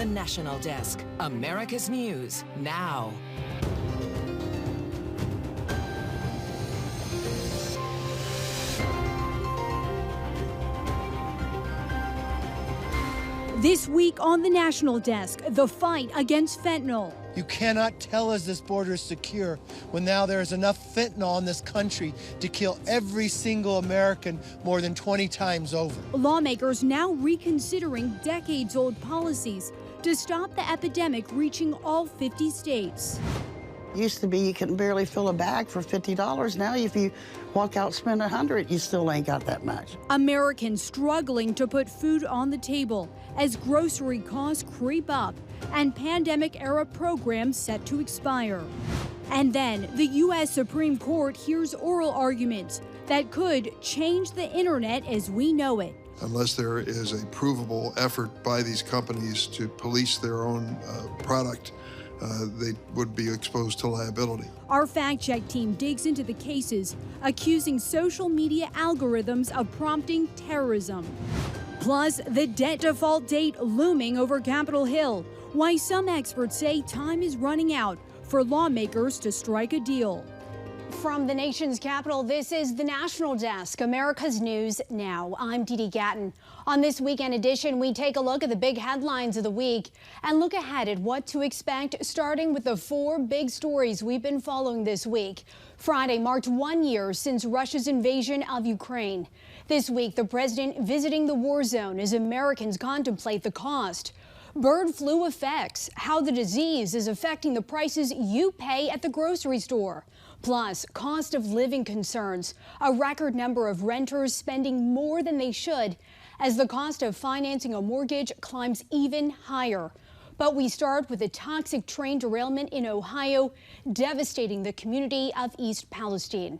The National Desk, America's News, now. This week on the National Desk, the fight against fentanyl. You cannot tell us this border is secure when now there is enough fentanyl in this country to kill every single American more than 20 times over. Lawmakers now reconsidering decades-old policies to stop the epidemic reaching all 50 states. Used to be you could barely fill a bag for $50. Now if you walk out and spend $100, you still ain't got that much. Americans struggling to put food on the table as grocery costs creep up and pandemic-era programs set to expire. And then the U.S. Supreme Court hears oral arguments that could change the internet as we know it. Unless there is a provable effort by these companies to police their own product, they would be exposed to liability. Our fact-check team digs into the cases, accusing social media algorithms of prompting terrorism. Plus, the debt default date looming over Capitol Hill, why some experts say time is running out for lawmakers to strike a deal. From the nation's capital, this is the National Desk, America's News Now. I'm Dee Dee Gatton. On this weekend edition, we take a look at the big headlines of the week and look ahead at what to expect, starting with the 4 big stories we've been following this week. Friday marked 1 year since Russia's invasion of Ukraine. This week, the president visiting the war zone as Americans contemplate the cost. Bird flu effects, how the disease is affecting the prices you pay at the grocery store. Plus, cost of living concerns, a record number of renters spending more than they should as the cost of financing a mortgage climbs even higher. But we start with a toxic train derailment in Ohio, devastating the community of East Palestine.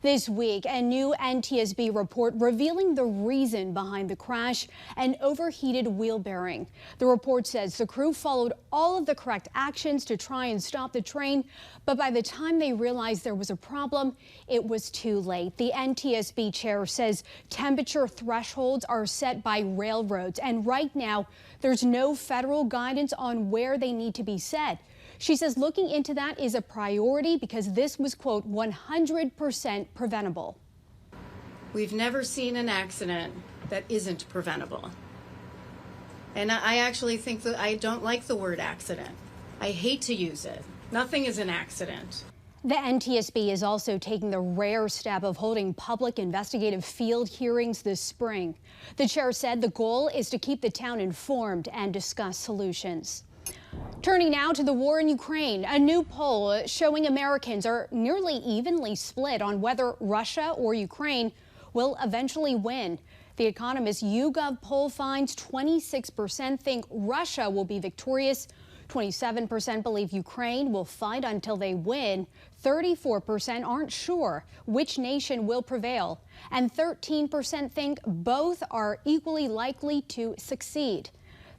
This week, a new NTSB report revealing the reason behind the crash, an overheated wheel bearing. The report says the crew followed all of the correct actions to try and stop the train, but by the time they realized there was a problem, it was too late. The NTSB chair says temperature thresholds are set by railroads, and right now there's no federal guidance on where they need to be set. She says looking into that is a priority because this was, quote, 100% preventable. We've never seen an accident that isn't preventable. And I actually think that I don't like the word accident. I hate to use it. Nothing is an accident. The NTSB is also taking the rare step of holding public investigative field hearings this spring. The chair said the goal is to keep the town informed and discuss solutions. Turning now to the war in Ukraine, a new poll showing Americans are nearly evenly split on whether Russia or Ukraine will eventually win. The Economist YouGov poll finds 26% think Russia will be victorious, 27% believe Ukraine will fight until they win, 34% aren't sure which nation will prevail, and 13% think both are equally likely to succeed.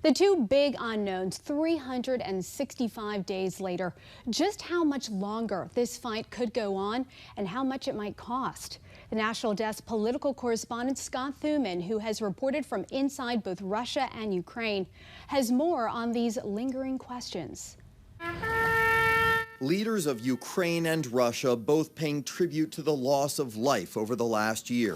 The two big unknowns 365 days later, just how much longer this fight could go on and how much it might cost. The National Desk political correspondent Scott Thuman, who has reported from inside both Russia and Ukraine, has more on these lingering questions. Leaders of Ukraine and Russia both paying tribute to the loss of life over the last year.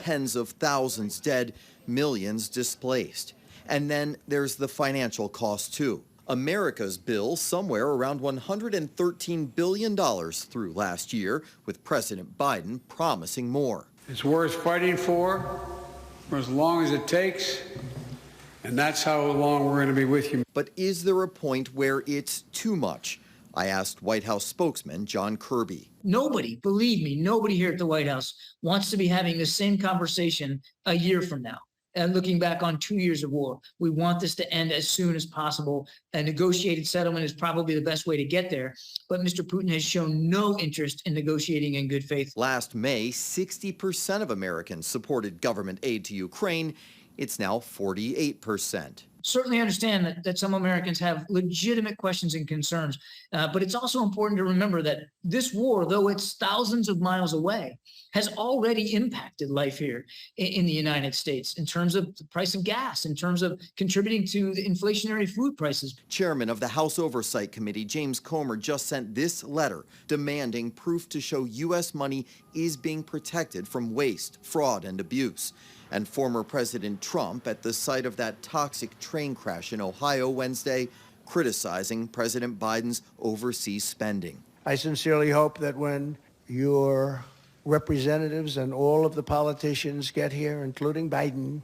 Tens of thousands dead, millions displaced. And then there's the financial cost, too. America's bill somewhere around $113 billion through last year, with President Biden promising more. It's worth fighting for as long as it takes, and that's how long we're going to be with you. But is there a point where it's too much? I asked White House spokesman John Kirby. Nobody, believe me, nobody here at the White House wants to be having the same conversation a year from now. And looking back on 2 years of war, we want this to end as soon as possible. A negotiated settlement is probably the best way to get there. But Mr. Putin has shown no interest in negotiating in good faith. Last May, 60% of Americans supported government aid to Ukraine. It's now 48%. certainly understand that some Americans have legitimate questions and concerns, but it's also important to remember that this war, though it's thousands of miles away, has already impacted life here in the United States in terms of the price of gas, in terms of contributing to the inflationary food prices. Chairman of the House Oversight Committee, James Comer, just sent this letter demanding proof to show U.S. money is being protected from waste, fraud, and abuse. And former President Trump, at the site of that toxic train crash in Ohio Wednesday, criticizing President Biden's overseas spending. I sincerely hope that when your representatives and all of the politicians get here, including Biden,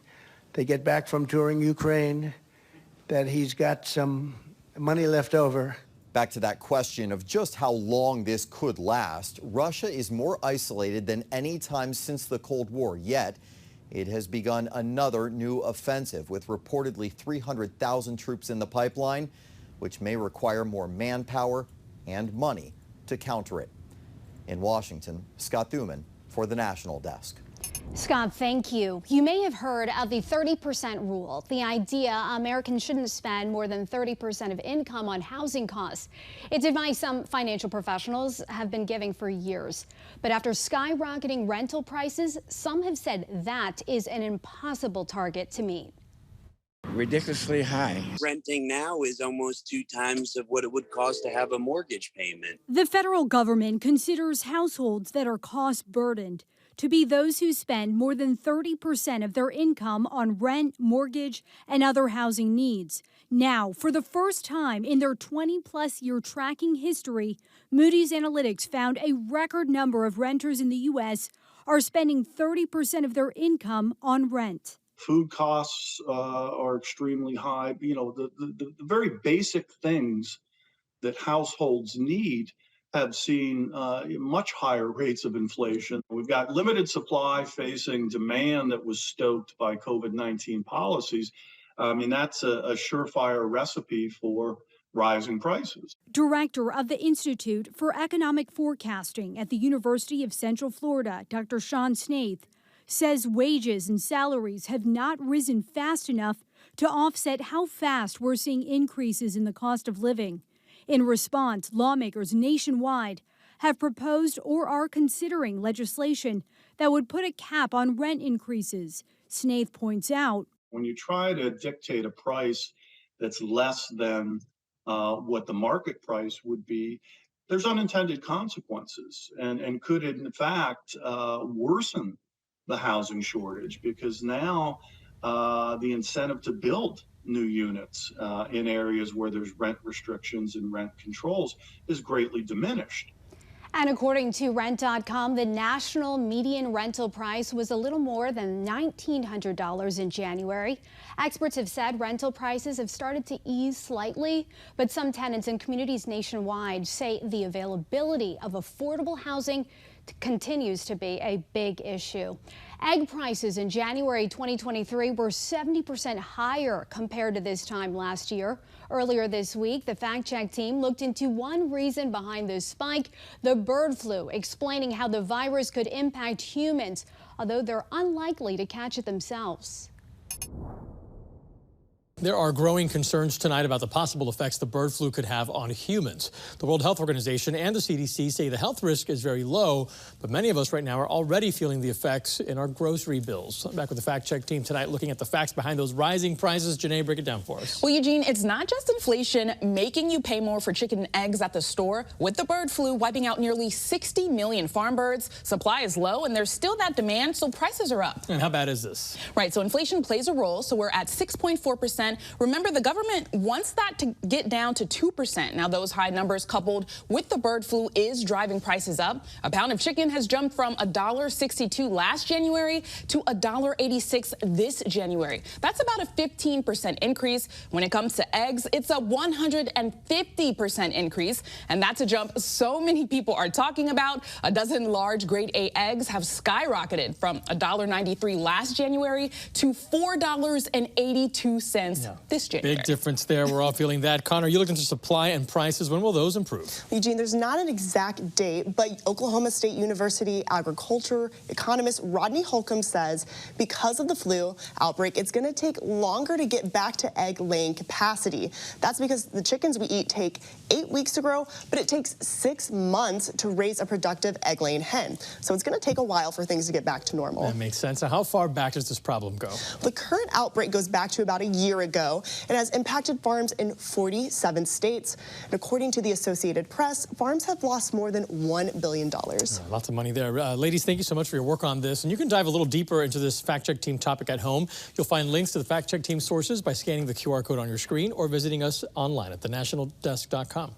they get back from touring Ukraine, that he's got some money left over. Back to that question of just how long this could last, Russia is more isolated than any time since the Cold War, yet it has begun another new offensive with reportedly 300,000 troops in the pipeline, which may require more manpower and money to counter it. In Washington, Scott Thuman for the National Desk. Scott, thank you. You may have heard of the 30% rule, the idea Americans shouldn't spend more than 30% of income on housing costs. It's advice some financial professionals have been giving for years. But after skyrocketing rental prices, some have said that is an impossible target to meet. Ridiculously high. Renting now is almost 2 times of what it would cost to have a mortgage payment. The federal government considers households that are cost-burdened to be those who spend more than 30% of their income on rent, mortgage, and other housing needs. Now, for the first time in their 20-plus year tracking history, Moody's Analytics found a record number of renters in the U.S. are spending 30% of their income on rent. Food costs are extremely high. You know, the very basic things that households need have seen much higher rates of inflation. We've got limited supply facing demand that was stoked by COVID-19 policies. I mean, that's a surefire recipe for rising prices. Director of the Institute for Economic Forecasting at the University of Central Florida, Dr. Sean Snaith, says wages and salaries have not risen fast enough to offset how fast we're seeing increases in the cost of living. In response, lawmakers nationwide have proposed or are considering legislation that would put a cap on rent increases. Snaith points out, when you try to dictate a price that's less than what the market price would be, there's unintended consequences and could in fact worsen the housing shortage, because now the incentive to build new units in areas where there's rent restrictions and rent controls is greatly diminished. And according to Rent.com, the national median rental price was a little more than $1,900 in January. Experts have said rental prices have started to ease slightly, but some tenants and communities nationwide say the availability of affordable housing continues to be a big issue. Egg prices in January 2023 were 70% higher compared to this time last year. Earlier this week, the fact-check team looked into one reason behind this spike, the bird flu, explaining how the virus could impact humans, although they're unlikely to catch it themselves. There are growing concerns tonight about the possible effects the bird flu could have on humans. The World Health Organization and the CDC say the health risk is very low, but many of us right now are already feeling the effects in our grocery bills. I'm back with the fact-check team tonight looking at the facts behind those rising prices. Janae, break it down for us. Well, Eugene, it's not just inflation making you pay more for chicken and eggs at the store. With the bird flu wiping out nearly 60 million farm birds, supply is low and there's still that demand, so prices are up. And how bad is this? Right, so inflation plays a role, so we're at 6.4%. Remember, the government wants that to get down to 2%. Now, those high numbers coupled with the bird flu is driving prices up. A pound of chicken has jumped from $1.62 last January to $1.86 this January. That's about a 15% increase. When it comes to eggs, it's a 150% increase, and that's a jump so many people are talking about. A dozen large grade A eggs have skyrocketed from $1.93 last January to $4.82 this January. Big difference there. We're all feeling that. Connor, you looked into supply and prices. When will those improve? Eugene, there's not an exact date, but Oklahoma State University agriculture economist Rodney Holcomb says because of the flu outbreak, it's going to take longer to get back to egg-laying capacity. That's because the chickens we eat take 8 weeks to grow, but it takes 6 months to raise a productive egg-laying hen. So it's going to take a while for things to get back to normal. That makes sense. Now, how far back does this problem go? The current outbreak goes back to about a year ago and has impacted farms in 47 states. And according to the Associated Press, farms have lost more than $1 billion. Lots of money there. Ladies, thank you so much for your work on this. And you can dive a little deeper into this Fact Check Team topic at home. You'll find links to the Fact Check Team sources by scanning the QR code on your screen or visiting us online at thenationaldesk.com.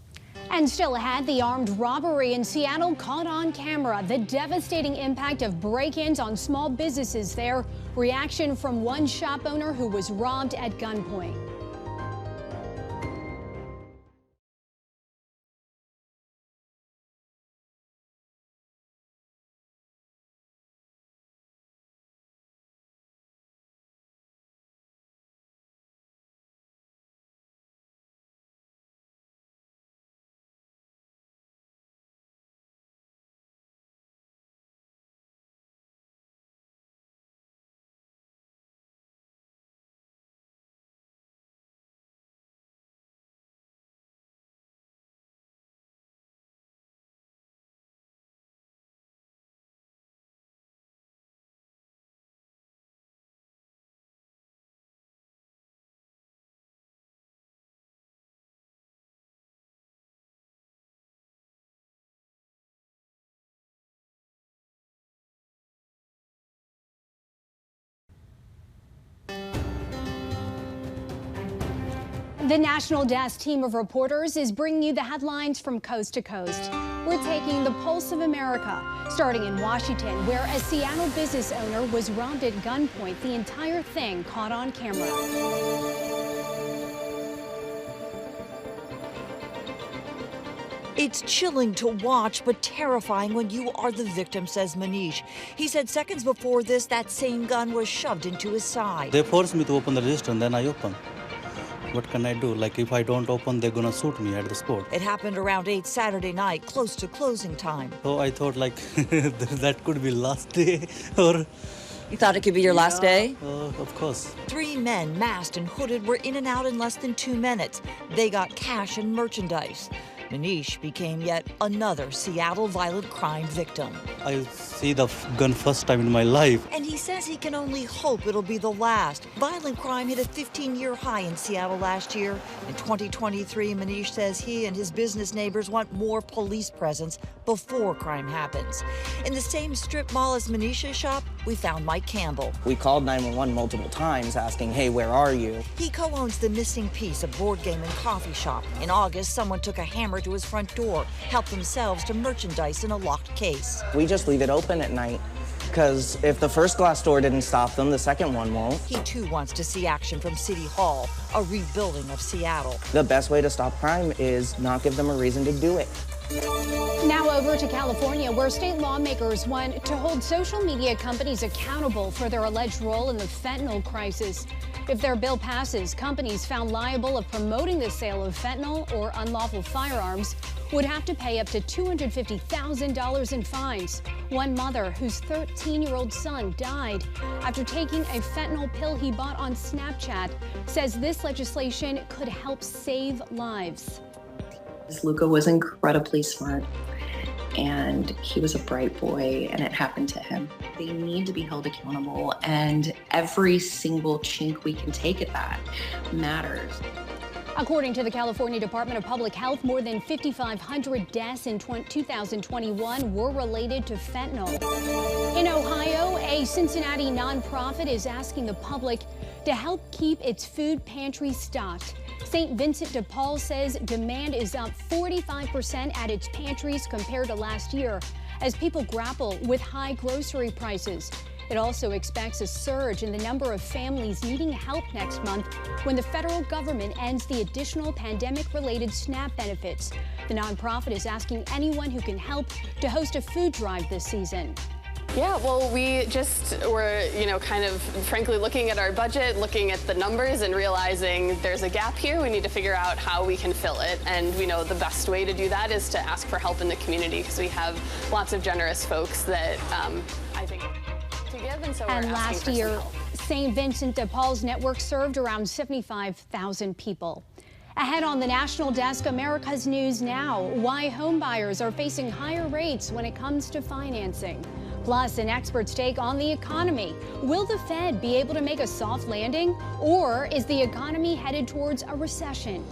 And still ahead, the armed robbery in Seattle caught on camera. The devastating impact of break-ins on small businesses there. Reaction from one shop owner who was robbed at gunpoint. The National Desk team of reporters is bringing you the headlines from coast to coast. We're taking the pulse of America, starting in Washington, where a Seattle business owner was robbed at gunpoint. The entire thing caught on camera. It's chilling to watch, but terrifying when you are the victim, says Manish. He said seconds before this, that same gun was shoved into his side. They forced me to open the register, and then I opened. What can I do? Like, if I don't open, they're gonna shoot me at the spot. It happened around 8 Saturday night, close to closing time. So I thought, like, that could be last day, or... You thought it could be your last day? Of course. 3 men, masked and hooded, were in and out in less than 2 minutes. They got cash and merchandise. Manish became yet another Seattle violent crime victim. I see the gun first time in my life. And he says he can only hope it'll be the last. Violent crime hit a 15-year high in Seattle last year. In 2023, Manish says he and his business neighbors want more police presence before crime happens. In the same strip mall as Manish's shop, we found Mike Campbell. We called 911 multiple times asking, hey, where are you? He co-owns the Missing Piece, a board game and coffee shop. In August, someone took a hammer to his front door, helped themselves to merchandise in a locked case. We just leave it open at night, because if the first glass door didn't stop them, the second one won't. He too wants to see action from City Hall, a rebuilding of Seattle. The best way to stop crime is not give them a reason to do it. Now over to California, where state lawmakers want to hold social media companies accountable for their alleged role in the fentanyl crisis. If their bill passes, companies found liable of promoting the sale of fentanyl or unlawful firearms would have to pay up to $250,000 in fines. One mother whose 13-year-old son died after taking a fentanyl pill he bought on Snapchat says this legislation could help save lives. Luca was incredibly smart, and he was a bright boy, and it happened to him. They need to be held accountable, and every single chink we can take at that matters. According to the California Department of Public Health, more than 5,500 deaths in 2021 were related to fentanyl. In Ohio, a Cincinnati nonprofit is asking the public to help keep its food pantry stocked. St. Vincent de Paul says demand is up 45% at its pantries compared to last year as people grapple with high grocery prices. It also expects a surge in the number of families needing help next month when the federal government ends the additional pandemic-related SNAP benefits. The nonprofit is asking anyone who can help to host a food drive this season. Yeah, well, we just were, kind of frankly looking at our budget, looking at the numbers and realizing there's a gap here. We need to figure out how we can fill it. And we know the best way to do that is to ask for help in the community because we have lots of generous folks that I think to give. And so we're asking last for some year, help. St. Vincent de Paul's network served around 75,000 people. Ahead on the National Desk, America's News Now, why homebuyers are facing higher rates when it comes to financing. Plus, an expert's take on the economy. Will the Fed be able to make a soft landing, or is the economy headed towards a recession?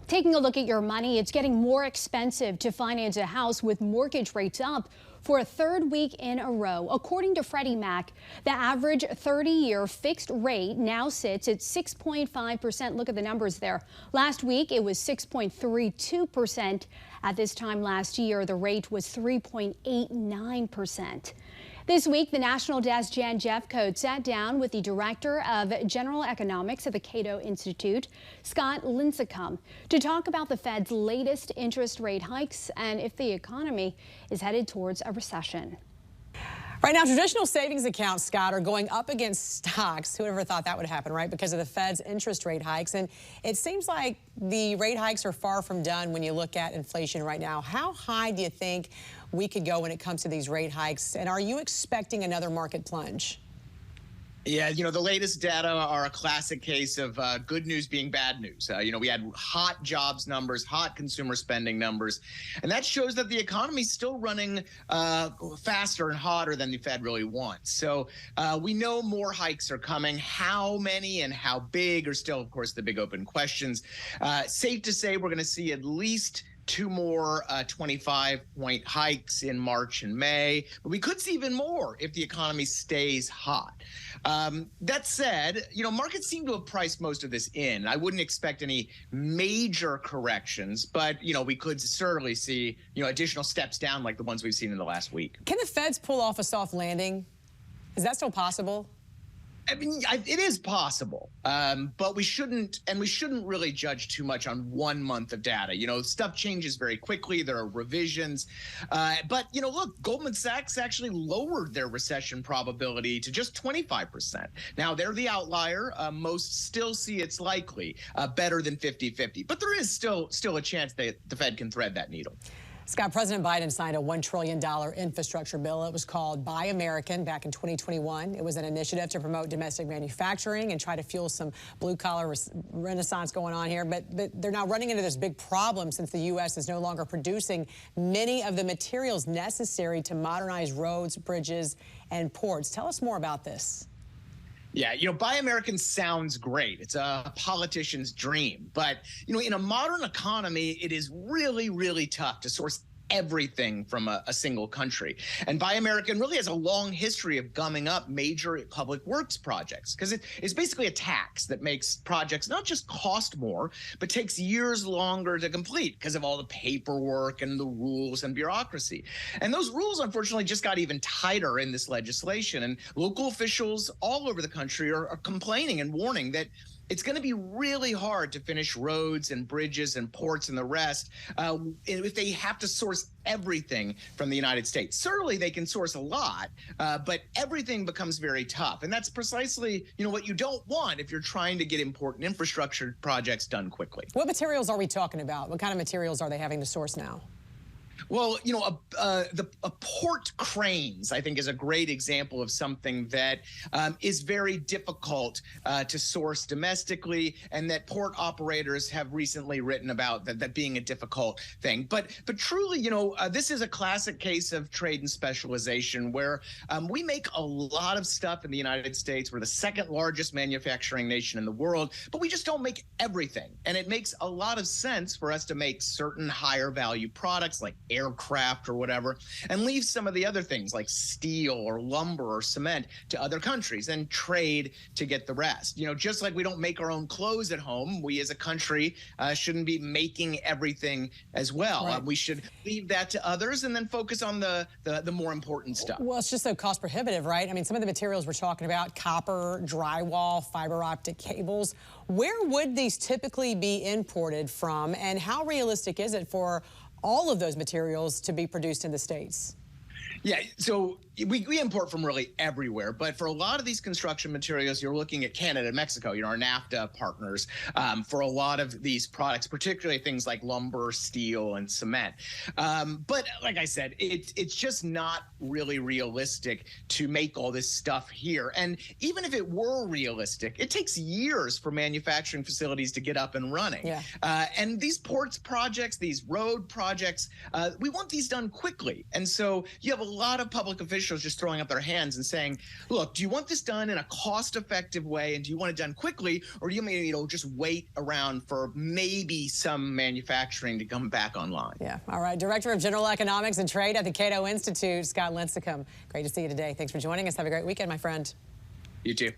Taking a look at your money, it's getting more expensive to finance a house with mortgage rates up for a third week in a row. According to Freddie Mac, the average 30-year fixed rate now sits at 6.5%. Look at the numbers there. Last week, it was 6.32%. At this time last year, the rate was 3.89%. This week, the National Desk Jan Jeffcoat sat down with the Director of General Economics at the Cato Institute, Scott Lincecum, to talk about the Fed's latest interest rate hikes and if the economy is headed towards a recession. Right now, traditional savings accounts, Scott, are going up against stocks. Who would ever thought that would happen, right? Because of the Fed's interest rate hikes. And it seems like the rate hikes are far from done when you look at inflation right now. How high do you think we could go when it comes to these rate hikes? And are you expecting another market plunge? Yeah, the latest data are a classic case of good news being bad news. We had hot jobs numbers, hot consumer spending numbers, and that shows that the economy's still running faster and hotter than the Fed really wants. So we know more hikes are coming. How many and how big are still, of course, the big open questions. Safe to say we're going to see at least 2 more 25-point hikes in March and May, but we could see even more if the economy stays hot. That said, markets seem to have priced most of this in. I wouldn't expect any major corrections, but, we could certainly see, additional steps down like the ones we've seen in the last week. Can the Feds pull off a soft landing? Is that still possible? I mean, it is possible, but we shouldn't really judge too much on 1 month of data. Stuff changes very quickly. There are revisions. But, look, Goldman Sachs actually lowered their recession probability to just 25%. Now, they're the outlier. Most still see it's likely better than 50-50. But there is still a chance that the Fed can thread that needle. Scott, President Biden signed a $1 trillion infrastructure bill. It was called Buy American back in 2021. It was an initiative to promote domestic manufacturing and try to fuel some blue-collar renaissance going on here. But they're now running into this big problem since the U.S. is no longer producing many of the materials necessary to modernize roads, bridges, and ports. Tell us more about this. Yeah, Buy American sounds great. It's a politician's dream. But, in a modern economy, it is really, really tough to source everything from a single country. And Buy American really has a long history of gumming up major public works projects because it's basically a tax that makes projects not just cost more, but takes years longer to complete because of all the paperwork and the rules and bureaucracy. And those rules, unfortunately, just got even tighter in this legislation. And local officials all over the country are complaining and warning that it's going to be really hard to finish roads and bridges and ports and the rest if they have to source everything from the United States. Certainly they can source a lot, but everything becomes very tough. And that's precisely, what you don't want if you're trying to get important infrastructure projects done quickly. What materials are we talking about? What kind of materials are they having to source now? Well, you know, a port cranes, I think, is a great example of something that is very difficult to source domestically, and that port operators have recently written about that being a difficult thing. But truly, you know, this is a classic case of trade and specialization where we make a lot of stuff in the United States. We're the second largest manufacturing nation in the world, but we just don't make everything. And it makes a lot of sense for us to make certain higher value products like aircraft or whatever, and leave some of the other things like steel or lumber or cement to other countries and trade to get the rest. You know, just like we don't make our own clothes at home, we as a country shouldn't be making everything as well. Right. We should leave that to others and then focus on the more important stuff. Well, it's just so cost prohibitive, right? I mean, some of the materials we're talking about, copper, drywall, fiber optic cables, where would these typically be imported from, and how realistic is it for all of those materials to be produced in the States? Yeah, so we import from really everywhere, but for a lot of these construction materials, you're looking at Canada and Mexico, you know, our NAFTA partners, for a lot of these products, particularly things like lumber, steel, and cement. But like I said, it's just not really realistic to make all this stuff here. And even if it were realistic, it takes years for manufacturing facilities to get up and running. Yeah. And these ports projects, these road projects, we want these done quickly. And so you have a lot of public officials just throwing up their hands and saying, look, do you want this done in a cost-effective way, and do you want it done quickly, or do you maybe, you know, just wait around for maybe some manufacturing to come back online? Yeah. All right. Director of General Economics and Trade at the Cato Institute, Scott Lincecum. Great to see you today. Thanks for joining us. Have a great weekend, my friend. You too.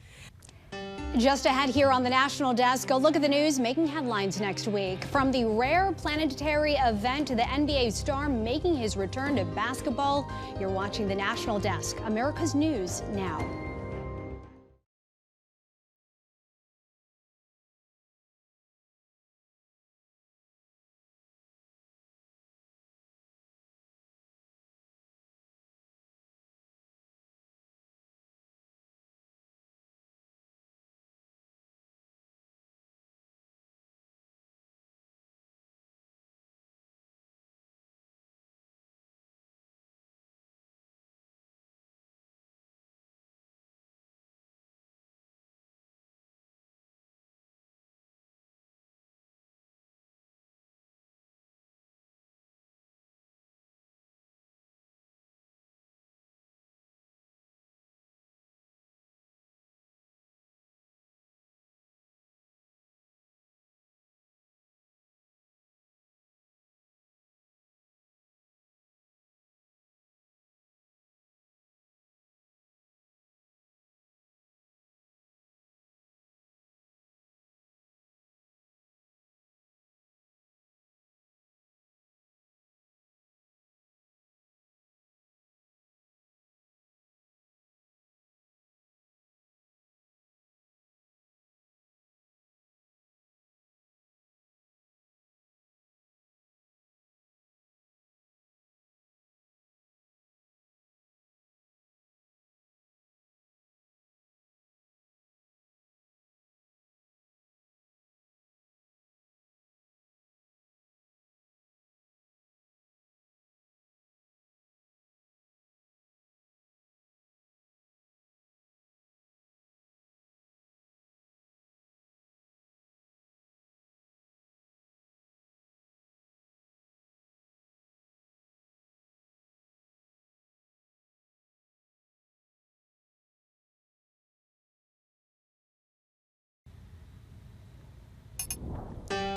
Just ahead here on the National Desk, a look at the news making headlines next week. From the rare planetary event to the NBA star making his return to basketball, you're watching the National Desk, America's News Now.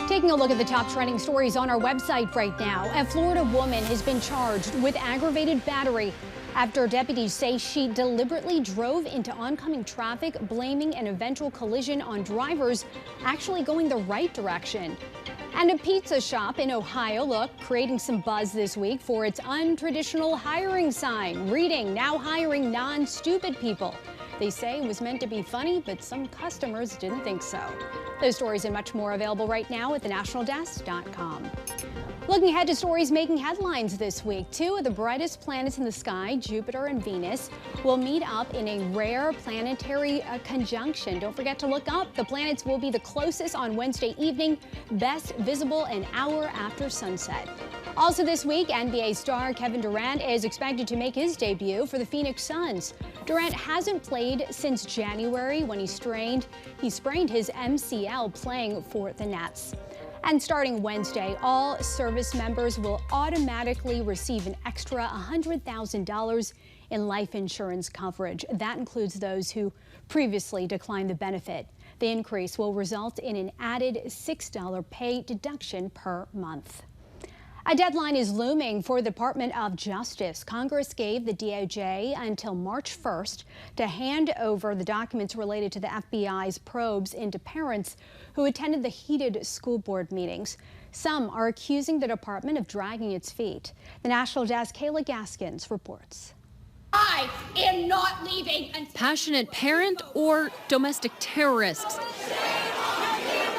Taking a look at the top trending stories on our website right now. A Florida woman has been charged with aggravated battery after deputies say she deliberately drove into oncoming traffic, blaming an eventual collision on drivers actually going the right direction. And a pizza shop in Ohio, creating some buzz this week for its untraditional hiring sign, reading, "Now hiring non-stupid people." They say it was meant to be funny, but some customers didn't think so. Those stories and much more available right now at thenationaldesk.com. Looking ahead to stories making headlines this week, two of the brightest planets in the sky, Jupiter and Venus, will meet up in a rare planetary conjunction. Don't forget to look up. The planets will be the closest on Wednesday evening, best visible an hour after sunset. Also this week, NBA star Kevin Durant is expected to make his debut for the Phoenix Suns. Durant hasn't played since January when he sprained his MCL playing for the Nets. And starting Wednesday, all service members will automatically receive an extra $100,000 in life insurance coverage. That includes those who previously declined the benefit. The increase will result in an added $6 pay deduction per month. A deadline is looming for the Department of Justice. Congress gave the DOJ until March 1st to hand over the documents related to the FBI's probes into parents who attended the heated school board meetings. Some are accusing the department of dragging its feet. The National Desk Kayla Gaskins reports. I am not leaving. Passionate parent or domestic terrorist?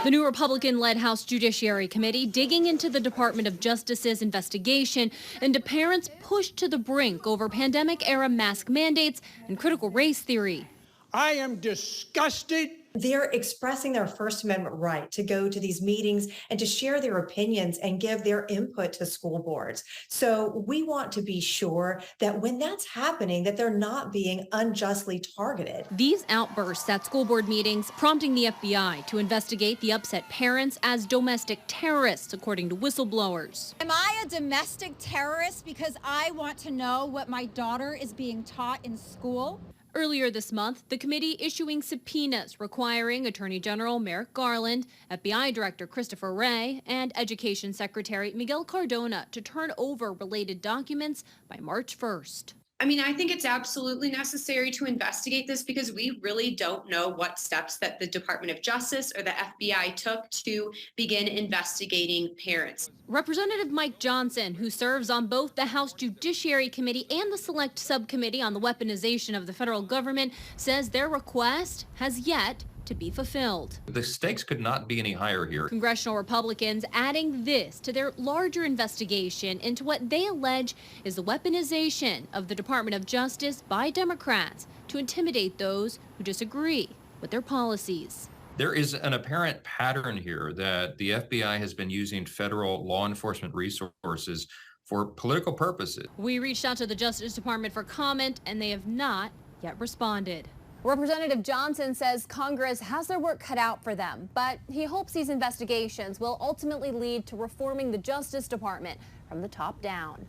The new Republican-led House Judiciary Committee digging into the Department of Justice's investigation into parents pushed to the brink over pandemic-era mask mandates and critical race theory. I am disgusted. They're expressing their First Amendment right to go to these meetings and to share their opinions and give their input to school boards. So we want to be sure that when that's happening, that they're not being unjustly targeted. These outbursts at school board meetings prompting the FBI to investigate the upset parents as domestic terrorists, according to whistleblowers. Am I a domestic terrorist because I want to know what my daughter is being taught in school? Earlier this month, the committee issuing subpoenas requiring Attorney General Merrick Garland, FBI Director Christopher Wray, and Education Secretary Miguel Cardona to turn over related documents by March 1st. I mean, I think it's absolutely necessary to investigate this because we really don't know what steps that the Department of Justice or the FBI took to begin investigating parents. Representative Mike Johnson, who serves on both the House Judiciary Committee and the Select Subcommittee on the Weaponization of the federal government, says their request has yet to be fulfilled. The stakes could not be any higher here. Congressional Republicans adding this to their larger investigation into what they allege is the weaponization of the Department of Justice by Democrats to intimidate those who disagree with their policies. There is an apparent pattern here that the FBI has been using federal law enforcement resources for political purposes. We reached out to the Justice Department for comment, and they have not yet responded. Representative Johnson says Congress has their work cut out for them, but he hopes these investigations will ultimately lead to reforming the Justice Department from the top down.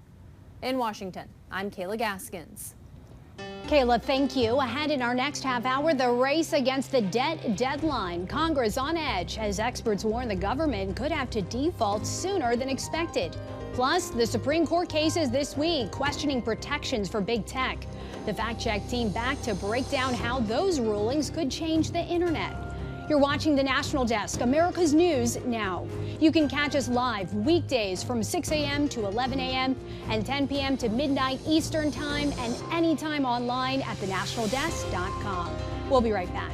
In Washington, I'm Kayla Gaskins. Kayla, thank you. Ahead in our next half hour, the race against the debt deadline. Congress on edge as experts warn the government could have to default sooner than expected. Plus, the Supreme Court cases this week questioning protections for big tech. The Fact Check team back to break down how those rulings could change the internet. You're watching the National Desk, America's News Now. You can catch us live weekdays from 6 a.m. to 11 a.m. and 10 p.m. to midnight Eastern Time and anytime online at thenationaldesk.com. We'll be right back.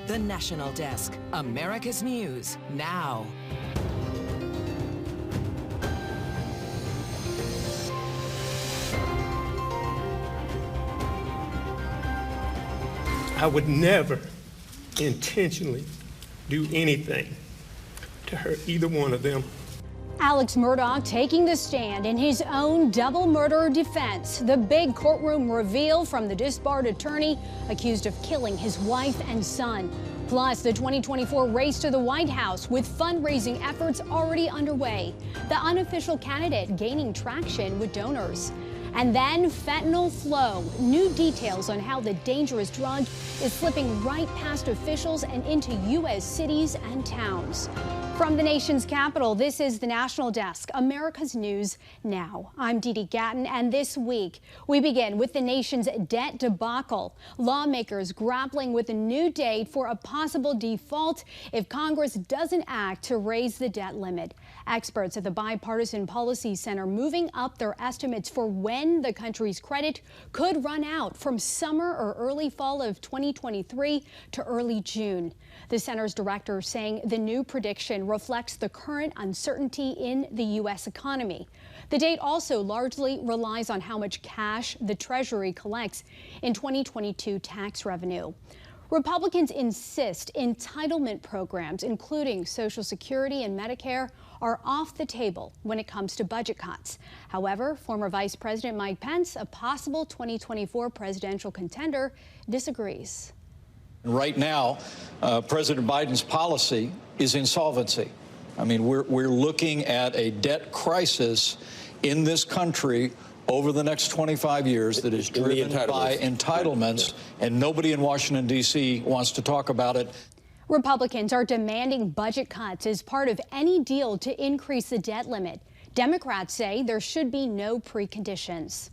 The National Desk, America's News Now. I would never intentionally do anything to hurt either one of them. Alex Murdaugh taking the stand in his own double murder defense. The big courtroom reveal from the disbarred attorney accused of killing his wife and son. Plus, the 2024 race to the White House with fundraising efforts already underway. The unofficial candidate gaining traction with donors. And then fentanyl flow. New details on how the dangerous drug is slipping right past officials and into U.S. cities and towns. From the nation's capital, this is the National Desk, America's News Now. I'm Dee Dee Gatton, and this week we begin with the nation's debt debacle. Lawmakers grappling with a new date for a possible default if Congress doesn't act to raise the debt limit. Experts at the Bipartisan Policy Center moving up their estimates for when the country's credit could run out from summer or early fall of 2023 to early June. The center's director saying the new prediction reflects the current uncertainty in the U.S. economy. The date also largely relies on how much cash the Treasury collects in 2022 tax revenue. Republicans insist entitlement programs, including Social Security and Medicare, are off the table when it comes to budget cuts. However, former Vice President Mike Pence, a possible 2024 presidential contender, disagrees. Right now, President Biden's policy is insolvency. I mean, we're looking at a debt crisis in this country over the next 25 years that is driven by entitlements, and nobody in Washington, D.C. wants to talk about it. Republicans are demanding budget cuts as part of any deal to increase the debt limit. Democrats say there should be no preconditions.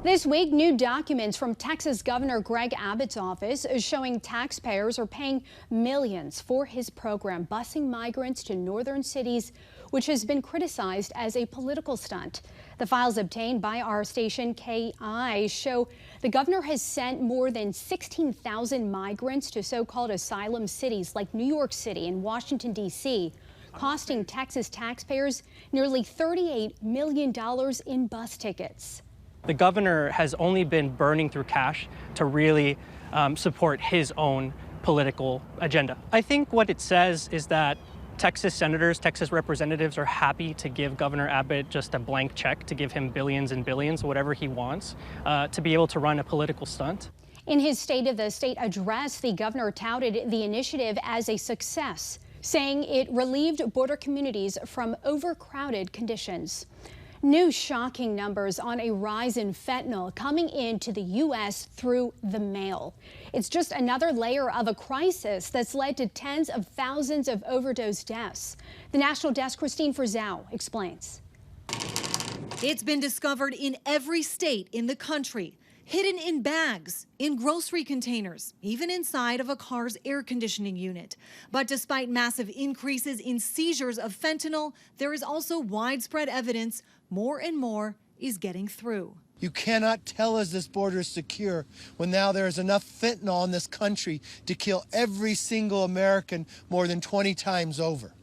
This week, new documents from Texas Governor Greg Abbott's office is showing taxpayers are paying millions for his program, busing migrants to northern cities, which has been criticized as a political stunt. The files obtained by our station KEYE show the governor has sent more than 16,000 migrants to so-called asylum cities like New York City and Washington, D.C., costing Texas taxpayers nearly $38 million in bus tickets. The governor has only been burning through cash to really support his own political agenda. I think what it says is that Texas senators, Texas representatives are happy to give Governor Abbott just a blank check to give him billions and billions, whatever he wants, to be able to run a political stunt. In his State of the State address, the governor touted the initiative as a success, saying it relieved border communities from overcrowded conditions. New shocking numbers on a rise in fentanyl coming into the U.S. through the mail. It's just another layer of a crisis that's led to tens of thousands of overdose deaths. The National Desk, Christine Frizzau, explains. It's been discovered in every state in the country, hidden in bags, in grocery containers, even inside of a car's air conditioning unit. But despite massive increases in seizures of fentanyl, there is also widespread evidence more and more is getting through. You cannot tell us this border is secure when now there is enough fentanyl in this country to kill every single American more than 20 times over.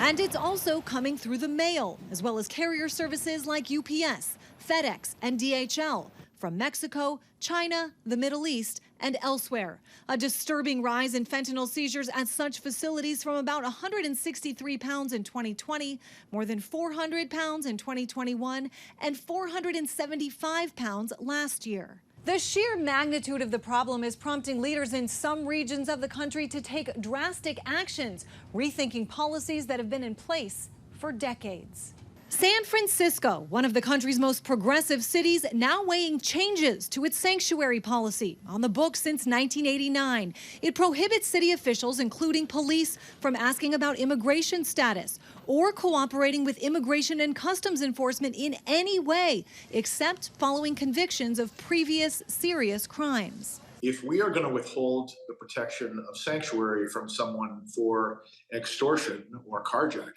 And it's also coming through the mail, as well as carrier services like UPS, FedEx, and DHL, from Mexico, China, the Middle East, and elsewhere. A disturbing rise in fentanyl seizures at such facilities from about 163 pounds in 2020, more than 400 pounds in 2021, and 475 pounds last year. The sheer magnitude of the problem is prompting leaders in some regions of the country to take drastic actions, rethinking policies that have been in place for decades. San Francisco, one of the country's most progressive cities, now weighing changes to its sanctuary policy on the books since 1989. It prohibits city officials, including police, from asking about immigration status or cooperating with immigration and customs enforcement in any way, except following convictions of previous serious crimes. If we are going to withhold the protection of sanctuary from someone for extortion or carjacking,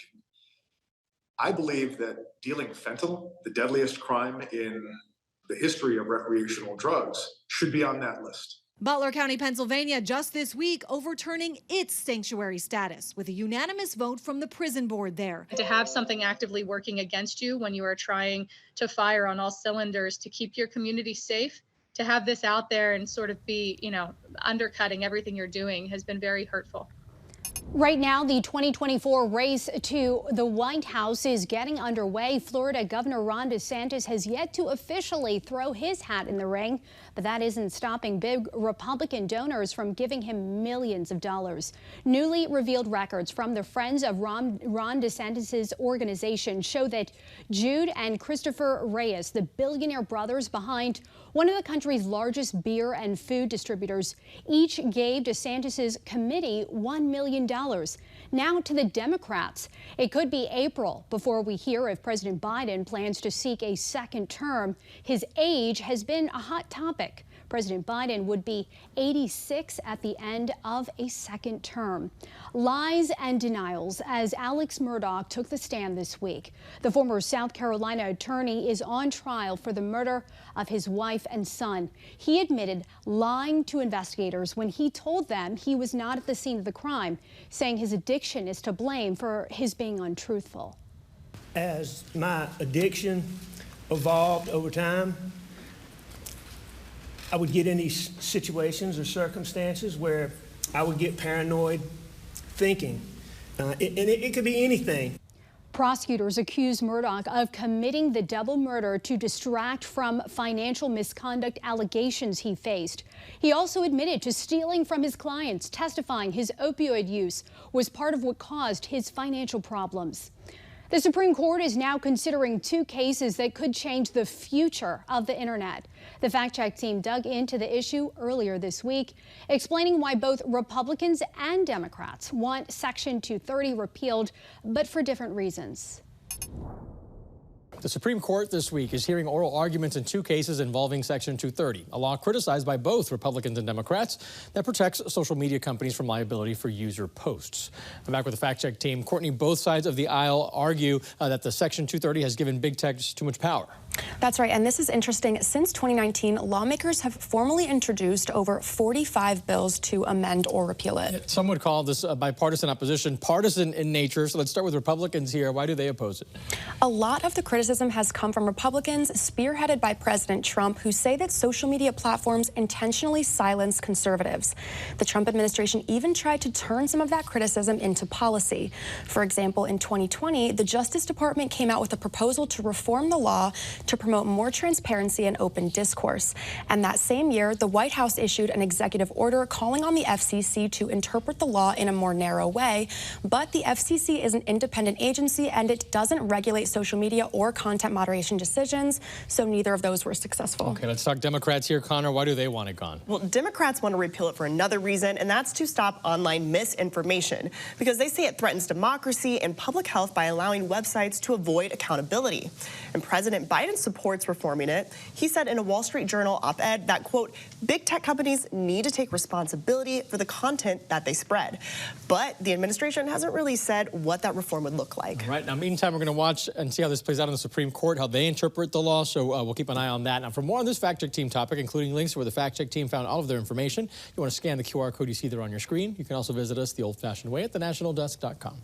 I believe that dealing fentanyl, the deadliest crime in the history of recreational drugs, should be on that list. Butler County, Pennsylvania, just this week overturning its sanctuary status with a unanimous vote from the prison board there. To have something actively working against you when you are trying to fire on all cylinders to keep your community safe, to have this out there and sort of be, undercutting everything you're doing has been very hurtful. Right now, the 2024 race to the White House is getting underway. Florida Governor Ron DeSantis has yet to officially throw his hat in the ring, but that isn't stopping big Republican donors from giving him millions of dollars. Newly revealed records from the Friends of Ron DeSantis' organization show that Jude and Christopher Reyes, the billionaire brothers behind one of the country's largest beer and food distributors, each gave DeSantis' committee $1 million. Now to the Democrats. It could be April before we hear if President Biden plans to seek a second term. His age has been a hot topic. President Biden would be 86 at the end of a second term. Lies and denials as Alex Murdaugh took the stand this week. The former South Carolina attorney is on trial for the murder of his wife and son. He admitted lying to investigators when he told them he was not at the scene of the crime, saying his addiction is to blame for his being untruthful. As my addiction evolved over time, I would get in these situations or circumstances where I would get paranoid thinking, and it could be anything. Prosecutors accuse Murdaugh of committing the double murder to distract from financial misconduct allegations he faced. He also admitted to stealing from his clients, testifying his opioid use was part of what caused his financial problems. The Supreme Court is now considering two cases that could change the future of the internet. The fact-check team dug into the issue earlier this week, explaining why both Republicans and Democrats want Section 230 repealed, but for different reasons. The Supreme Court this week is hearing oral arguments in two cases involving Section 230, a law criticized by both Republicans and Democrats that protects social media companies from liability for user posts. I'm back with the fact-check team. Courtney, both sides of the aisle argue that the Section 230 has given big tech too much power. That's right, and this is interesting. Since 2019, lawmakers have formally introduced over 45 bills to amend or repeal it. Some would call this bipartisan opposition partisan in nature. So let's start with Republicans here. Why do they oppose it? A lot of the criticism has come from Republicans, spearheaded by President Trump, who say that social media platforms intentionally silence conservatives. The Trump administration even tried to turn some of that criticism into policy. For example, in 2020, the Justice Department came out with a proposal to reform the law to promote more transparency and open discourse. And that same year, the White House issued an executive order calling on the FCC to interpret the law in a more narrow way. But the FCC is an independent agency and it doesn't regulate social media or content moderation decisions, so neither of those were successful. Okay, let's talk Democrats here. Connor, why do they want it gone? Well, Democrats want to repeal it for another reason, and that's to stop online misinformation, because they say it threatens democracy and public health by allowing websites to avoid accountability. And President Biden supports reforming it. He said in a Wall Street Journal op-ed that, quote, big tech companies need to take responsibility for the content that they spread. But the administration hasn't really said what that reform would look like. Right. Now, meantime, we're going to watch and see how this plays out in the Supreme Court, how they interpret the law. So we'll keep an eye on that. Now, for more on this fact-check team topic, including links to where the fact-check team found all of their information, you want to scan the QR code you see there on your screen. You can also visit us the old-fashioned way at thenationaldesk.com.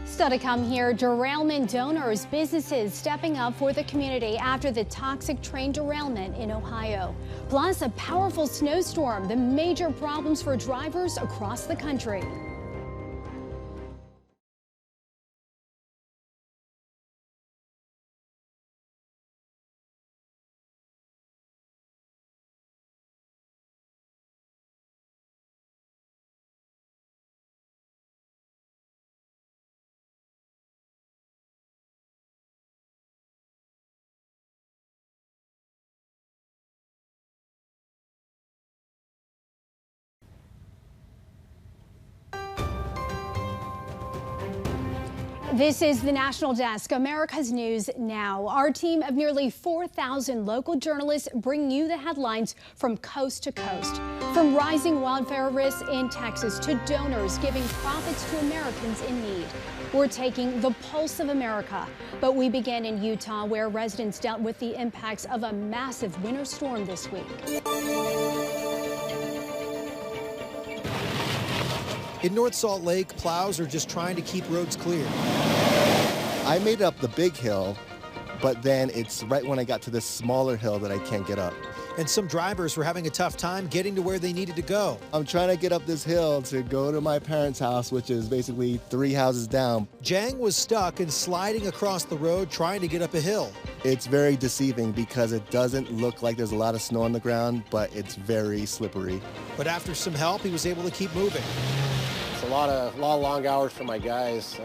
Still to come here, derailment donors, businesses stepping up for the community after the toxic train derailment in Ohio. Plus, a powerful snowstorm, the major problems for drivers across the country. This is the National Desk, America's News Now. Our team of nearly 4,000 local journalists bring you the headlines from coast to coast. From rising wildfire risks in Texas to donors giving profits to Americans in need. We're taking the pulse of America, but we begin in Utah, where residents dealt with the impacts of a massive winter storm this week. In North Salt Lake, plows are just trying to keep roads clear. I made up the big hill but then it's right when I got to this smaller hill that I can't get up. And some drivers were having a tough time getting to where they needed to go. I'm trying to get up this hill to go to my parents' house, which is basically 3 houses down. Jang was stuck and sliding across the road trying to get up a hill. It's very deceiving because it doesn't look like there's a lot of snow on the ground, but it's very slippery. But after some help, he was able to keep moving. It's a lot of long hours for my guys.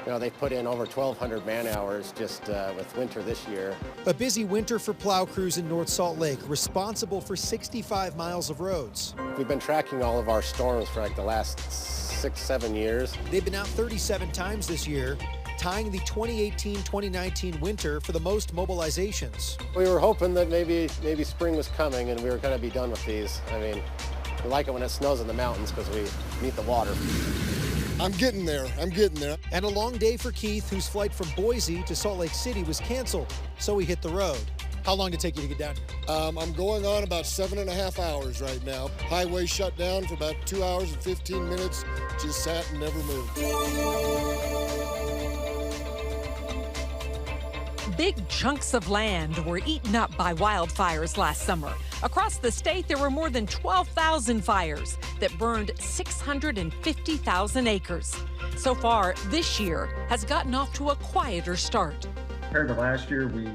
You know, they put in over 1,200 man hours just with winter this year. A busy winter for plow crews in North Salt Lake, responsible for 65 miles of roads. We've been tracking all of our storms for like the last 6-7 years. They've been out 37 times this year, tying the 2018-2019 winter for the most mobilizations. We were hoping that maybe spring was coming and we were going to be done with these. I mean, we like it when it snows in the mountains because we need the water. I'm getting there. And a long day for Keith, whose flight from Boise to Salt Lake City was canceled, so he hit the road. How long did it take you to get down here? I'm going on about 7.5 hours right now. Highway shut down for about 2 hours and 15 minutes. Just sat and never moved. Big chunks of land were eaten up by wildfires last summer. Across the state, there were more than 12,000 fires that burned 650,000 acres. So far, this year has gotten off to a quieter start. Compared to last year, we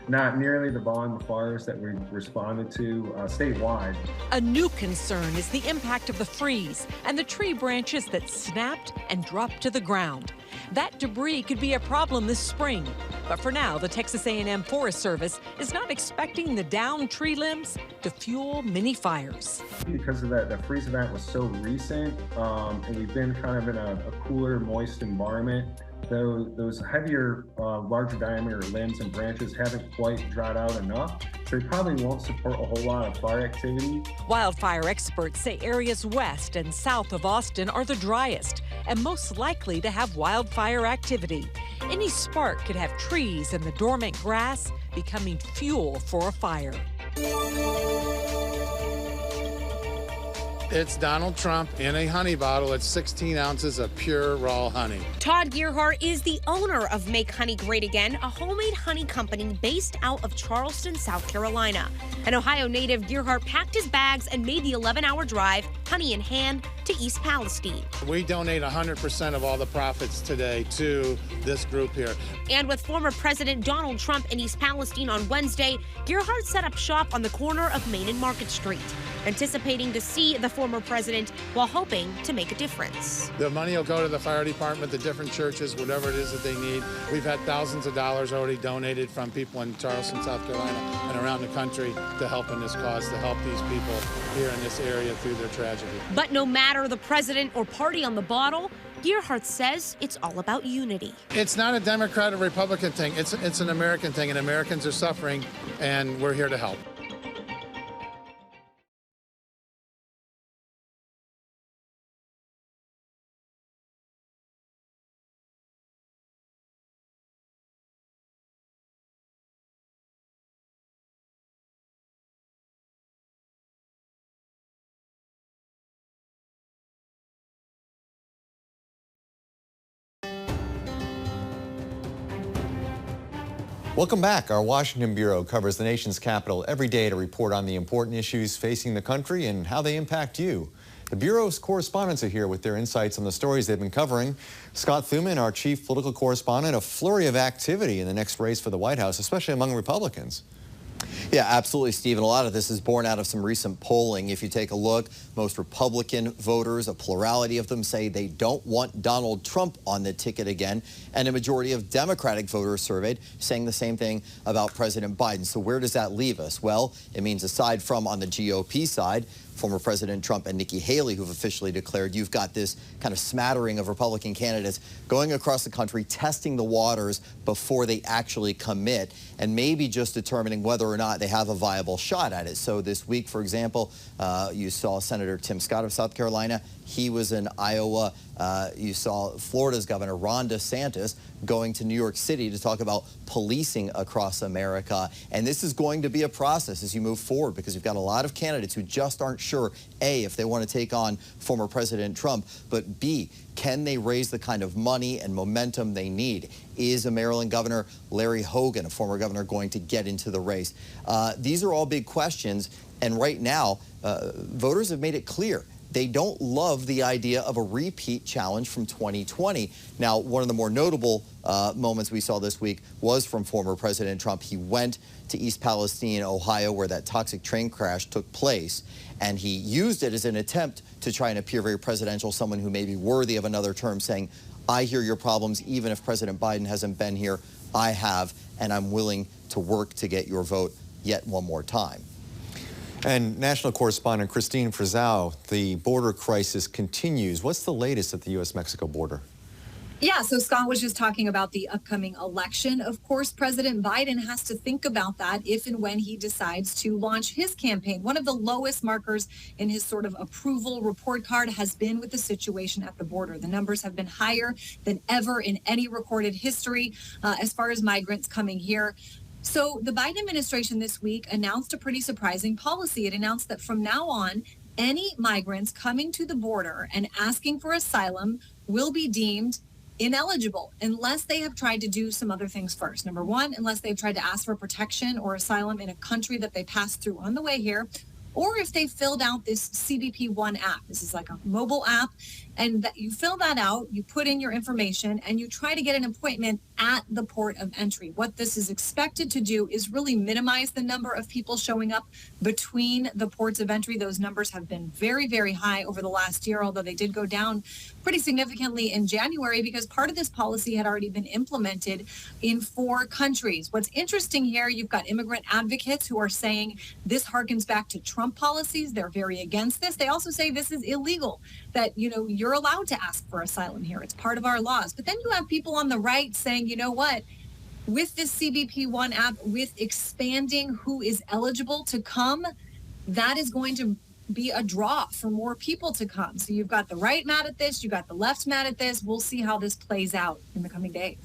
not nearly the volume of fires that we responded to statewide. A new concern is the impact of the freeze and the tree branches that snapped and dropped to the ground. That debris could be a problem this spring. But for now, the Texas A&M Forest Service is not expecting the downed tree limbs to fuel many fires. Because of that, the freeze event was so recent, and we've been kind of in a cooler, moist environment, those heavier, larger diameter limbs and branches haven't quite dried out enough, so they probably won't support a whole lot of fire activity. Wildfire experts say areas west and south of Austin are the driest and most likely to have wildfire activity. Any spark could have trees and the dormant grass becoming fuel for a fire. It's Donald Trump in a honey bottle. It's 16 ounces of pure raw honey. Todd Gearhart is the owner of Make Honey Great Again, a homemade honey company based out of Charleston, South Carolina. An Ohio native, Gearhart packed his bags and made the 11-hour drive, honey in hand, to East Palestine. We donate 100% of all the profits today to this group here. And with former President Donald Trump in East Palestine on Wednesday, Gearhart set up shop on the corner of Main and Market Street, anticipating to see the former president while hoping to make a difference. The money will go to the fire department, the different churches, whatever it is that they need. We've had thousands of dollars already donated from people in Charleston, South Carolina, and around the country to help in this cause, to help these people here in this area through their tragedy. But no matter the president or party on the bottle, Gearhart says it's all about unity. It's not a Democrat or Republican thing. It's an American thing, and Americans are suffering, and we're here to help. Welcome back. Our Washington Bureau covers the nation's capital every day to report on the important issues facing the country and how they impact you. The Bureau's correspondents are here with their insights on the stories they've been covering. Scott Thuman, our chief political correspondent, a flurry of activity in the next race for the White House, especially among Republicans. Yeah, absolutely, Steve. And a lot of this is born out of some recent polling. If you take a look, most Republican voters, a plurality of them, say they don't want Donald Trump on the ticket again. And a majority of Democratic voters surveyed saying the same thing about President Biden. So where does that leave us? Well, it means aside from on the GOP side, former President Trump and Nikki Haley, who've officially declared, you've got this kind of smattering of Republican candidates going across the country, testing the waters before they actually commit, and maybe just determining whether or not they have a viable shot at it. So this week, for example, you saw Senator Tim Scott of South Carolina. He was in Iowa. You saw Florida's Governor Ron DeSantis going to New York City to talk about policing across America. And this is going to be a process as you move forward, because you've got a lot of candidates who just aren't sure, A, if they want to take on former President Trump, but B, can they raise the kind of money and momentum they need? Is a Maryland Governor Larry Hogan, a former governor, going to get into the race? These are all big questions, and right now, voters have made it clear they don't love the idea of a repeat challenge from 2020. Now, one of the more notable moments we saw this week was from former President Trump. He went to East Palestine, Ohio, where that toxic train crash took place, and he used it as an attempt to try and appear very presidential, someone who may be worthy of another term, saying, I hear your problems, even if President Biden hasn't been here, I have, and I'm willing to work to get your vote yet one more time. And national correspondent Christine Frizzau, the border crisis continues. What's the latest at the U.S.-Mexico border? Yeah, so Scott was just talking about the upcoming election. Of course, President Biden has to think about that if and when he decides to launch his campaign. One of the lowest markers in his sort of approval report card has been with the situation at the border. The numbers have been higher than ever in any recorded history as far as migrants coming here. So the Biden administration this week announced a pretty surprising policy. It announced that from now on, any migrants coming to the border and asking for asylum will be deemed ineligible unless they have tried to do some other things first. Number one, unless they've tried to ask for protection or asylum in a country that they passed through on the way here, or if they filled out this CBP-1 app. This is like a mobile app, and that you fill that out, you put in your information, and you try to get an appointment at the port of entry. What this is expected to do is really minimize the number of people showing up between the ports of entry. Those numbers have been very, very high over the last year, although they did go down pretty significantly in January because part of this policy had already been implemented in 4 countries. What's interesting here, you've got immigrant advocates who are saying this harkens back to Trump policies. They're very against this. They also say this is illegal, that, you know, you're allowed to ask for asylum here. It's part of our laws. But then you have people on the right saying, you know what, with this CBP-1 app, with expanding who is eligible to come, that is going to be a draw for more people to come. So you've got the right mad at this, you've got the left mad at this. We'll see how this plays out in the coming days.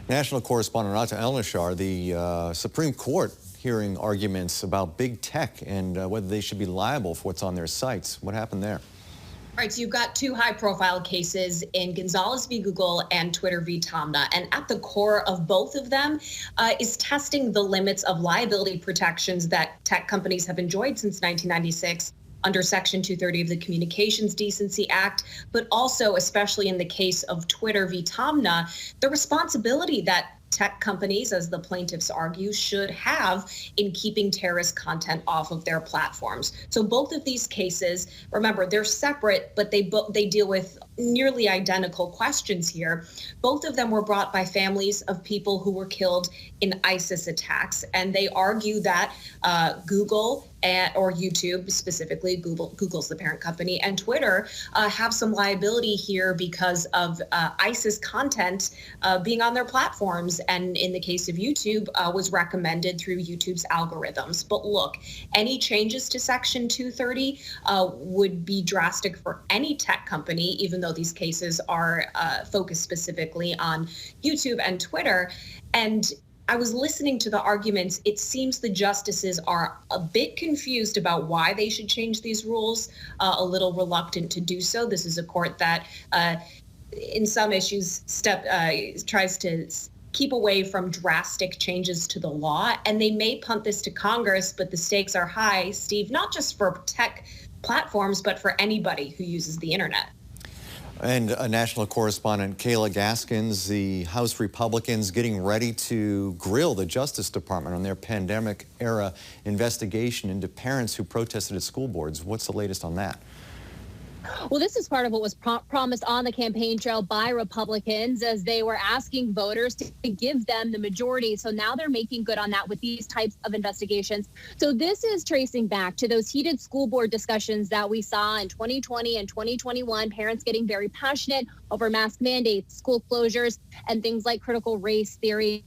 National correspondent Atta El-Nashar, the Supreme Court hearing arguments about big tech and whether they should be liable for what's on their sites. What happened there? All right, so you've got 2 high-profile cases in Gonzalez v. Google and Twitter v. Tomna, and at the core of both of them is testing the limits of liability protections that tech companies have enjoyed since 1996 under Section 230 of the Communications Decency Act, but also, especially in the case of Twitter v. Tomna, the responsibility that tech companies, as the plaintiffs argue, should have in keeping terrorist content off of their platforms. So both of these cases, remember, they're separate, but they deal with nearly identical questions here. Both of them were brought by families of people who were killed in ISIS attacks, and they argue that Google or YouTube, specifically Google's the parent company, and Twitter have some liability here because of ISIS content being on their platforms, and in the case of YouTube, was recommended through YouTube's algorithms. But look, any changes to Section 230 would be drastic for any tech company, even though these cases are focused specifically on YouTube and Twitter. And I was listening to the arguments. It seems the justices are a bit confused about why they should change these rules, a little reluctant to do so. This is a court that, in some issues, tries to keep away from drastic changes to the law, and they may punt this to Congress, but the stakes are high, Steve, not just for tech platforms, but for anybody who uses the internet. And a national correspondent, Kayla Gaskins, the House Republicans getting ready to grill the Justice Department on their pandemic-era investigation into parents who protested at school boards. What's the latest on that? Well, this is part of what was promised on the campaign trail by Republicans as they were asking voters to give them the majority. So now they're making good on that with these types of investigations. So this is tracing back to those heated school board discussions that we saw in 2020 and 2021, parents getting very passionate over mask mandates, school closures, and things like critical race theory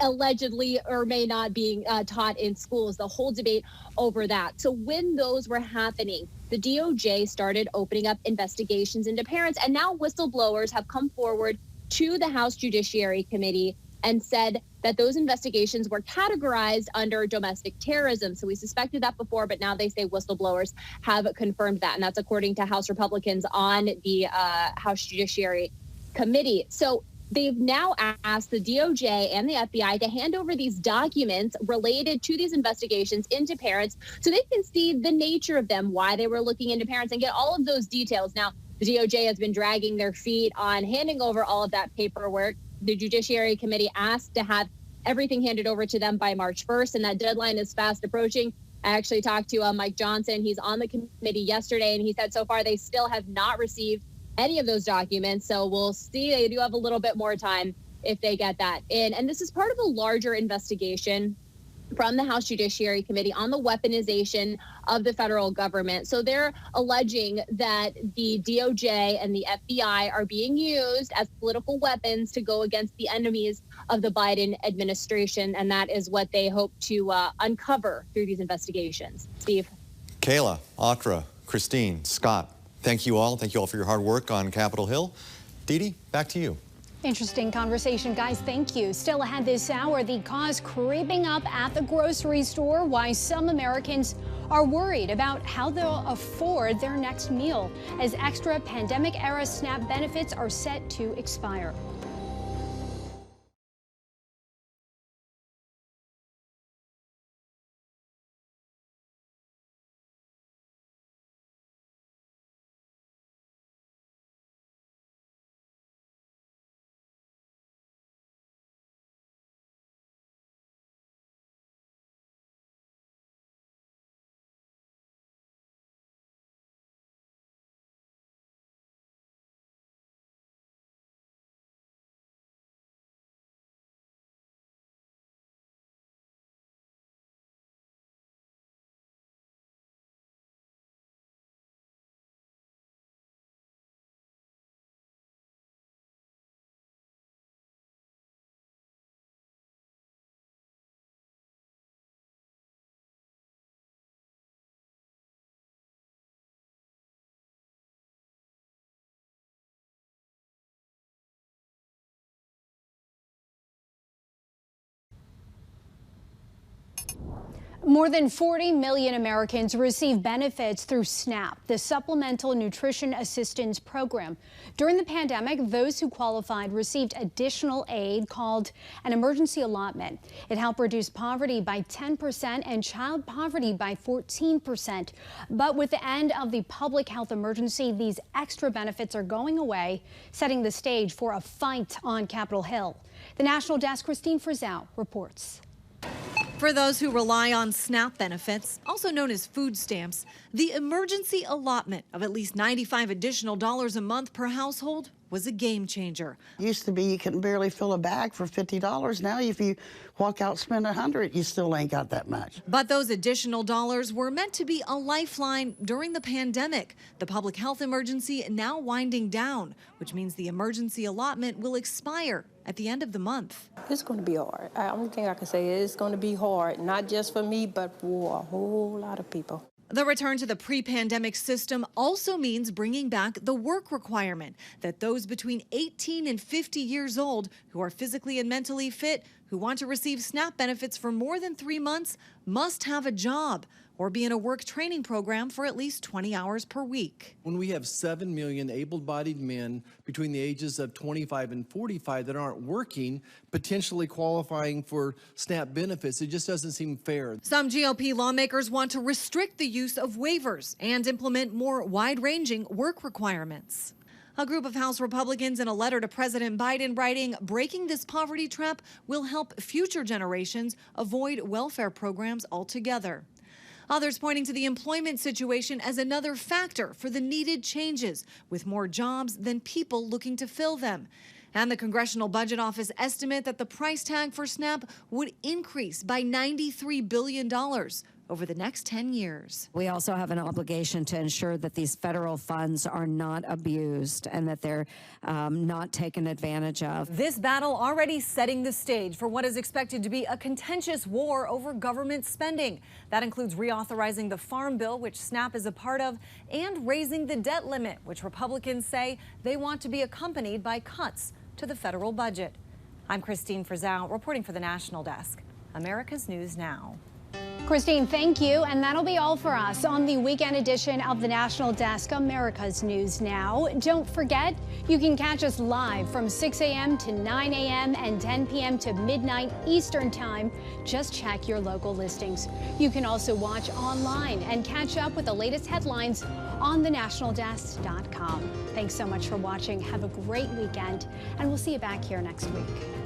allegedly or may not being taught in schools, the whole debate over that. So when those were happening, the DOJ started opening up investigations into parents, and now whistleblowers have come forward to the House Judiciary Committee and said that those investigations were categorized under domestic terrorism. So we suspected that before, but now they say whistleblowers have confirmed that. And that's according to House Republicans on the House Judiciary Committee. So they've now asked the DOJ and the FBI to hand over these documents related to these investigations into parents so they can see the nature of them, why they were looking into parents, and get all of those details. Now, the DOJ has been dragging their feet on handing over all of that paperwork. The Judiciary Committee asked to have everything handed over to them by March 1st, and that deadline is fast approaching. I actually talked to Mike Johnson. He's on the committee yesterday, and he said so far they still have not received any of those documents. So we'll see. They do have a little bit more time if they get that in. And this is part of a larger investigation from the House Judiciary Committee on the weaponization of the federal government. So they're alleging that the DOJ and the FBI are being used as political weapons to go against the enemies of the Biden administration. And that is what they hope to uncover through these investigations. Steve. Kayla, Audra, Christine, Scott, thank you all. Thank you all for your hard work on Capitol Hill. Dee Dee, back to you. Interesting conversation, guys. Thank you. Still ahead this hour, the cost creeping up at the grocery store, why some Americans are worried about how they'll afford their next meal as extra pandemic-era SNAP benefits are set to expire. More than 40 million Americans receive benefits through SNAP, the Supplemental Nutrition Assistance Program. During the pandemic, those who qualified received additional aid called an emergency allotment. It helped reduce poverty by 10% and child poverty by 14%. But with the end of the public health emergency, these extra benefits are going away, setting the stage for a fight on Capitol Hill. The National Desk, Christine Frizzell, reports. For those who rely on SNAP benefits, also known as food stamps, the emergency allotment of at least $95 additional a month per household was a game changer. Used to be you couldn't barely fill a bag for $50. Now if you walk out and spend $100, you still ain't got that much. But those additional dollars were meant to be a lifeline during the pandemic. The public health emergency now winding down, which means the emergency allotment will expire at the end of the month. It's going to be hard. The only thing I can say is it's going to be hard, not just for me, but for a whole lot of people. The return to the pre-pandemic system also means bringing back the work requirement that those between 18 and 50 years old who are physically and mentally fit, who want to receive SNAP benefits for more than 3 months, must have a job or be in a work training program for at least 20 hours per week. When we have 7 million able-bodied men between the ages of 25 and 45 that aren't working, potentially qualifying for SNAP benefits, it just doesn't seem fair. Some GOP lawmakers want to restrict the use of waivers and implement more wide-ranging work requirements. A group of House Republicans in a letter to President Biden writing, breaking this poverty trap will help future generations avoid welfare programs altogether. Others pointing to the employment situation as another factor for the needed changes, with more jobs than people looking to fill them. And the Congressional Budget Office estimate that the price tag for SNAP would increase by $93 billion over the next 10 years. We also have an obligation to ensure that these federal funds are not abused and that they're not taken advantage of. This battle already setting the stage for what is expected to be a contentious war over government spending. That includes reauthorizing the Farm Bill, which SNAP is a part of, and raising the debt limit, which Republicans say they want to be accompanied by cuts to the federal budget. I'm Christine Frizzell, reporting for the National Desk, America's News Now. Christine, thank you. And that'll be all for us on the weekend edition of the National Desk, America's News Now. Don't forget, you can catch us live from 6 a.m. to 9 a.m. and 10 p.m. to midnight Eastern Time. Just check your local listings. You can also watch online and catch up with the latest headlines on thenationaldesk.com. Thanks so much for watching. Have a great weekend, and we'll see you back here next week.